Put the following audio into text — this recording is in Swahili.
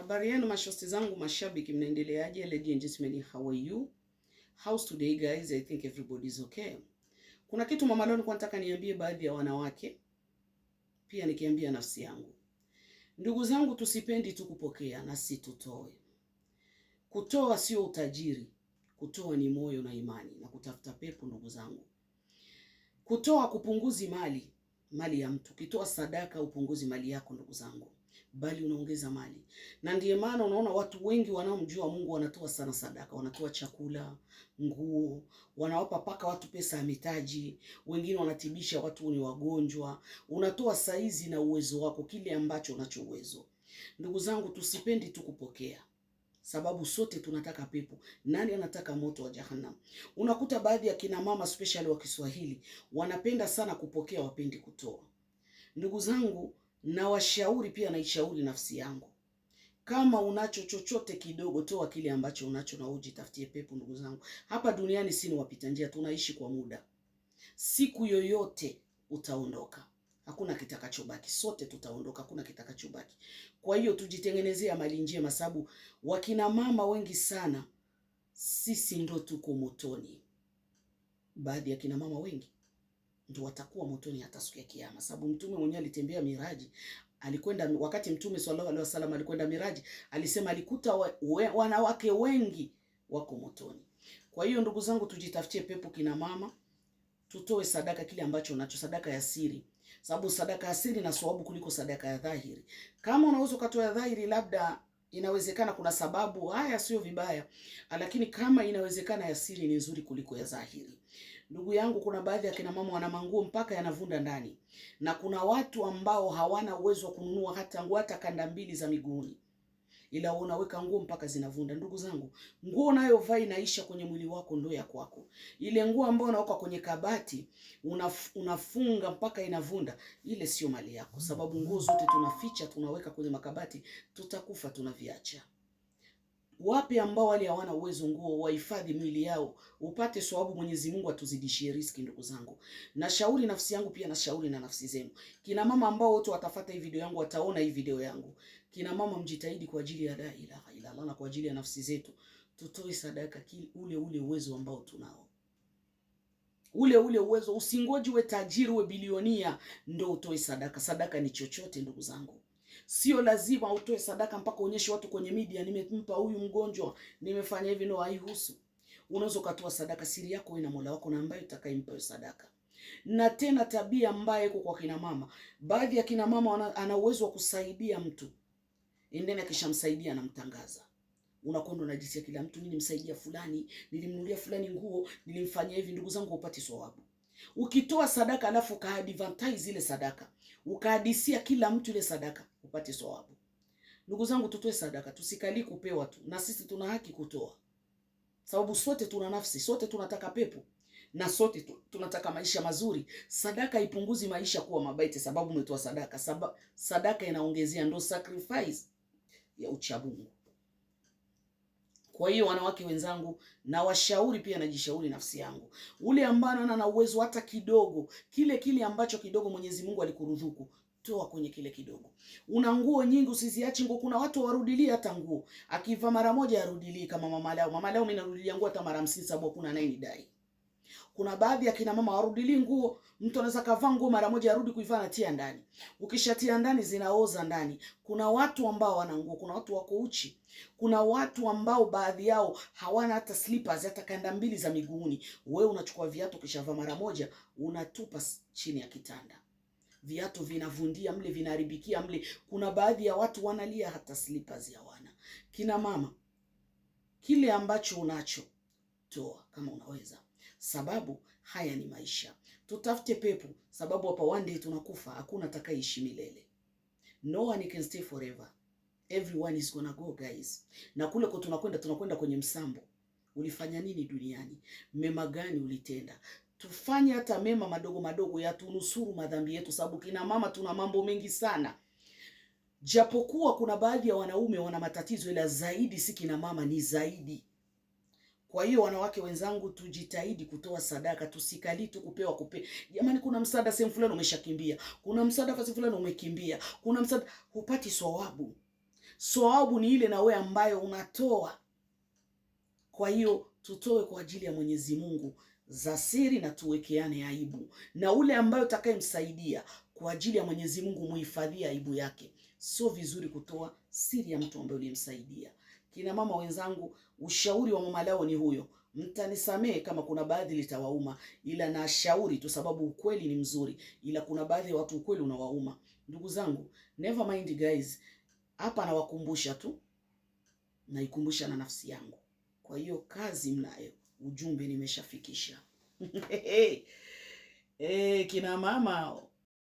Habari yenu mashosti zangu mashabiki, mnaendeleaje? Ladies and gentlemen, how are you? How's today guys? I think everybody's okay. Kuna kitu mama leo nilikuwa nataka niambie baadhi ya wanawake, pia nikiambia nafsi yangu. Ndugu zangu, tusipendi tu kupokea na si tutoe. Kutoa sio utajiri. Kutoa ni moyo na imani na kutafuta pepo ndugu zangu. Kutoa kupunguzi mali ya mtu. Ukitoa sadaka upunguzi mali yako ndugu zangu, bali unaongeza mali. Na ndiye maana unaona watu wengi wanaomjua Mungu wanatoa sana sadaka, wanatoa chakula, nguo, wanawapa paka watu pesa ya mitaji, wengine wanatibisha watu ni wagonjwa. Unatoa saizi na uwezo wako, kile ambacho unacho uwezo. Ndugu zangu, tusipendi tu kupokea, sababu sote tunataka pepo. Nani anataka moto wa jahannam? Unakuta baadhi ya kina mama especially wa Kiswahili wanapenda sana kupokea, wapendi kutoa. Ndugu zangu, na washauri pia, naishauri nafsi yangu, kama unacho chochote kidogo, toa kile ambacho unacho na ujitafutie pepo. Ndugu zangu, hapa duniani si ni wapita njia, tunaishi kwa muda. Siku yoyote utaondoka, hakuna kitakachobaki. Sote tutaondoka, hakuna kitakachobaki. Kwa hiyo tujitengenezea mali njema, sababu wakina mama wengi sana sisi ndo tuko motoni. Baadhi ya kina mama wengi ndio watakuwa motoni hata siku ya kiyama, sababu mtume mwenyewe alitembea miraji. Alikwenda wakati mtume sallallahu alaihi wasallam alikwenda miraji, alisema alikuta wanawake wengi wako motoni. Kwa hiyo ndugu zangu, tujitafutie pepo kina mama, tutoe sadaka kile ambacho unacho, sadaka ya siri, sababu sadaka ya siri na sawabu kuliko sadaka ya dhahiri. Kama unaweza kutoa ya dhahiri, labda inawezekana kuna sababu, haya sio vibaya, lakini kama inawezekana ya siri ni nzuri kuliko ya dhahiri. Ndugu yangu, kuna baadhi ya kina mama wana manguo mpaka yanavunda ndani, na kuna watu ambao hawana uwezo wa kununua hata nguo, hata kanda mbili za miguuni, ila unaweka nguo mpaka zinavunda. Ndugu zangu, nguo unayovaa inaisha kwenye mwili wako, ndio ya kwako. Ile nguo ambayo unaweka kwenye kabati unafunga mpaka inavunda, ile sio mali yako, sababu nguo zote tunaficha, tunaweka kwenye makabati, tutakufa tunaviacha. Wapi ambao wale hawana uwezo nguo, wahifadhi mwili yao upate sababu. Mwenyezi Mungu atuzidishie riziki ndugu zangu. Na shauri nafsi yangu pia, na shauri na nafsi zenu. Kina mama ambao wote watafuata hii video yangu, wataona hii video yangu. Kina mama, mjitahidi kwa ajili ya la ilaha illa Allah na kwa ajili ya nafsi zetu. Tutoe sadaka ule uwezo ambao tunao. Ule uwezo, usingoje uwe tajiri uwe bilionia ndio utoe sadaka. Sadaka ni chochote ndugu zangu. Sio lazima utoe sadaka mpaka uonyeshe watu kwenye media, nimempa huyu mgonjwa, nimefanya hivi. No, haihusu. Unaweza kutoa sadaka siri yako ina Mola wako, na ambaye utakayempa sadaka. Na tena tabia mbaya iko kwa kina mama. Baadhi ya kina mama ana uwezo wa kusaidia mtu, endeni akishamsaidia anamtangaza. Unakwenda unajisia kila mtu, mimi nimsaidia fulani, nilimnunulia fulani nguo, nilimfanyia hivi. Ndugu zangu, upate thawabu. Ukitoa sadaka alafu ukaadvertise ile sadaka, ukahadisia kila mtu ile sadaka, upate thawabu. Ndugu zangu, tutoe sadaka, tusikali kupewa tu. Na sisi tuna haki kutoa, sababu sote tuna nafsi, sote tunataka pepo, na sote tunataka maisha mazuri. Sadaka ipunguzi maisha kuwa mabaiti, sababu umetoa sadaka. Sadaka inaongezea, ndo sacrifice ya uchamungu. Kwa hiyo wanawake wenzangu, na washauri pia, najishauri nafsi yangu, ule ambaye ana uwezo hata kidogo, kile ambacho kidogo Mwenyezi Mungu alikuruzuku, toa kwenye kile kidogo. Una nguo nyingi, usiziache nguo. Kuna watu warudilia hata nguo, akiva mara moja arudilii. Kama mama leo mimi narudilia nguo hata mara 50, sababu kuna naye nidai. Kuna baadhi ya kina mama warudili nguo. Mtu anaweza kavaa nguo mara moja arudi kuivaa na tia ndani. Ukishatia ndani zinaoza ndani. Kuna watu ambao wana nguo, kuna watu wako uchi. Kuna watu ambao baadhi yao hawana hata slippers, hata kanda mbili za miguuni. Wewe unachukua viatu kishavaa mara moja unatupa chini ya kitanda. Viatu vinavundia mle, vinaharibikia mle. Kuna baadhi ya watu wanalia hata slippers hawana. Kina mama, kile ambacho unacho toa kama unaweza, sababu haya ni maisha. Tutafute pepo, sababu hapa one day tunakufa, hakuna atakayeishi milele. No one can stay forever. Everyone is gonna go guys. Na kule kwa tunakwenda kwenye msambo. Ulifanya nini duniani? Mema gani ulitenda? Tufanye hata mema madogo madogo ya tunusuru madhambi yetu, sababu kina mama tuna mambo mengi sana. Japokuwa kuna baadhi ya wanaume wana matatizo, ila zaidi si kina mama, ni zaidi. Kwa hiyo wanawake wenzangu, tujitahidi kutoa sadaka, tusikali tu kupewa. Jamani, kuna msaada sehemu fulani umeshakimbia, kuna msaada sehemu fulani umekimbia, kuna msaada, hupati thawabu. Sawabu ni ile na wewe ambayo unatoa. Kwa hiyo tutoe kwa ajili ya Mwenyezi Mungu za siri na tuwekeane aibu, na ule ambayo utakayemsaidia kwa ajili ya Mwenyezi Mungu muhifadhie aibu yake. Sio vizuri kutoa siri ya mtu ambaye ulimsaidia. Kina mama wenzangu, ushauri wa mama leo ni huyo. Mtanisamee kama kuna baadhi litawauma, ila na shauri tu, sababu ukweli ni mzuri, ila kuna baadhi ya watu ukweli unawauma. Ndugu zangu, never mind guys, hapa nawakumbusha tu, naikumbusha na nafsi yangu. Kwa hiyo kazi mnayo, ujumbe nimeshafikisha. Kina mama